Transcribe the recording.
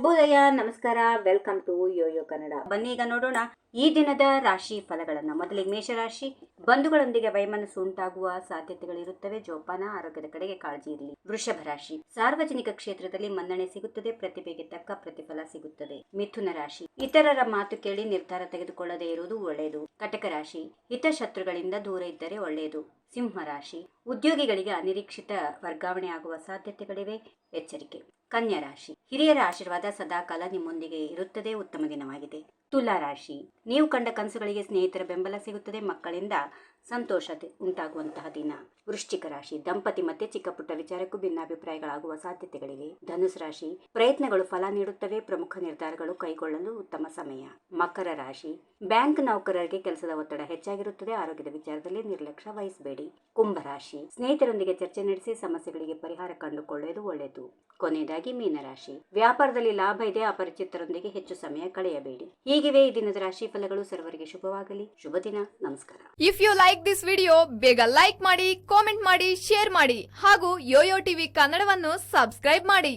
ಶುಭೋದಯ, ನಮಸ್ಕಾರ, welcome to Yoyo Kannada. ಬನ್ನಿ ಈಗ ನೋಡೋಣ ಈ ದಿನದ ರಾಶಿ ಫಲಗಳನ್ನ. ಮೊದಲಿಗೆ ಮೇಷರಾಶಿ. ಬಂಧುಗಳೊಂದಿಗೆ ವೈಮನಸ್ಸು ಉಂಟಾಗುವ ಸಾಧ್ಯತೆಗಳಿರುತ್ತವೆ. ಜೋಪಾನ, ಆರೋಗ್ಯದ ಕಡೆಗೆ ಕಾಳಜಿ ಇರಲಿ. ವೃಷಭ ರಾಶಿ. ಸಾರ್ವಜನಿಕ ಕ್ಷೇತ್ರದಲ್ಲಿ ಮನ್ನಣೆ ಸಿಗುತ್ತದೆ. ಪ್ರತಿಭೆಗೆ ತಕ್ಕ ಪ್ರತಿಫಲ ಸಿಗುತ್ತದೆ. ಮಿಥುನ ರಾಶಿ. ಇತರರ ಮಾತು ಕೇಳಿ ನಿರ್ಧಾರ ತೆಗೆದುಕೊಳ್ಳದೇ ಇರುವುದು ಒಳ್ಳೆಯದು. ಕಟಕ ರಾಶಿ. ಹಿತಶತ್ರುಗಳಿಂದ ದೂರ ಇದ್ದರೆ ಒಳ್ಳೆಯದು. ಸಿಂಹ ರಾಶಿ. ಉದ್ಯೋಗಿಗಳಿಗೆ ಅನಿರೀಕ್ಷಿತ ವರ್ಗಾವಣೆ ಆಗುವ ಸಾಧ್ಯತೆಗಳಿವೆ, ಎಚ್ಚರಿಕೆ. ಕನ್ಯಾ ರಾಶಿ. ಹಿರಿಯರ ಆಶೀರ್ವಾದ ಸದಾಕಾಲ ನಿಮ್ಮೊಂದಿಗೆ ಇರುತ್ತದೆ. ಉತ್ತಮ ದಿನವಾಗಿದೆ. ತುಲಾ ರಾಶಿ. ನೀವು ಕಂಡ ಕನಸುಗಳಿಗೆ ಸ್ನೇಹಿತರ ಬೆಂಬಲ ಸಿಗುತ್ತದೆ. ಮಕ್ಕಳಿಂದ ಸಂತೋಷ ಉಂಟಾಗುವಂತಹ ದಿನ. ವೃಶ್ಚಿಕ ರಾಶಿ. ದಂಪತಿ ಮಧ್ಯೆ ಚಿಕ್ಕ ಪುಟ್ಟ ವಿಚಾರಕ್ಕೂ ಭಿನ್ನಾಭಿಪ್ರಾಯಗಳಾಗುವ ಸಾಧ್ಯತೆಗಳಿವೆ. ಧನುಸ್ ರಾಶಿ. ಪ್ರಯತ್ನಗಳು ಫಲ ನೀಡುತ್ತವೆ. ಪ್ರಮುಖ ನಿರ್ಧಾರಗಳು ಕೈಗೊಳ್ಳಲು ಉತ್ತಮ ಸಮಯ. ಮಕರ ರಾಶಿ. ಬ್ಯಾಂಕ್ ನೌಕರರಿಗೆ ಕೆಲಸದ ಒತ್ತಡ ಹೆಚ್ಚಾಗಿರುತ್ತದೆ. ಆರೋಗ್ಯದ ವಿಚಾರದಲ್ಲಿ ನಿರ್ಲಕ್ಷ್ಯ ವಹಿಸಬೇಡಿ. ಕುಂಭ ರಾಶಿ. ಸ್ನೇಹಿತರೊಂದಿಗೆ ಚರ್ಚೆ ನಡೆಸಿ ಸಮಸ್ಯೆಗಳಿಗೆ ಪರಿಹಾರ ಕಂಡುಕೊಳ್ಳುವುದು ಒಳ್ಳೆಯದು. ಕೊನೆಯದಾಗಿ ಮೀನರಾಶಿ. ವ್ಯಾಪಾರದಲ್ಲಿ ಲಾಭ ಇದೆ. ಅಪರಿಚಿತರೊಂದಿಗೆ ಹೆಚ್ಚು ಸಮಯ ಕಳೆಯಬೇಡಿ. ಹೀಗಿವೆ ಈ ದಿನದ ರಾಶಿ ಫಲಗಳು. ಸರ್ವರಿಗೆ ಶುಭವಾಗಲಿ. ಶುಭ ದಿನ. ನಮಸ್ಕಾರ. If you like this video, ಬೇಗ ಲೈಕ್ ಮಾಡಿ, ಕಾಮೆಂಟ್ ಮಾಡಿ, ಶೇರ್ ಮಾಡಿ ಹಾಗೂ ಯೋಯೋ ಟಿವಿ ಕನ್ನಡವನ್ನು ಸಬ್ಸ್ಕ್ರೈಬ್ ಮಾಡಿ.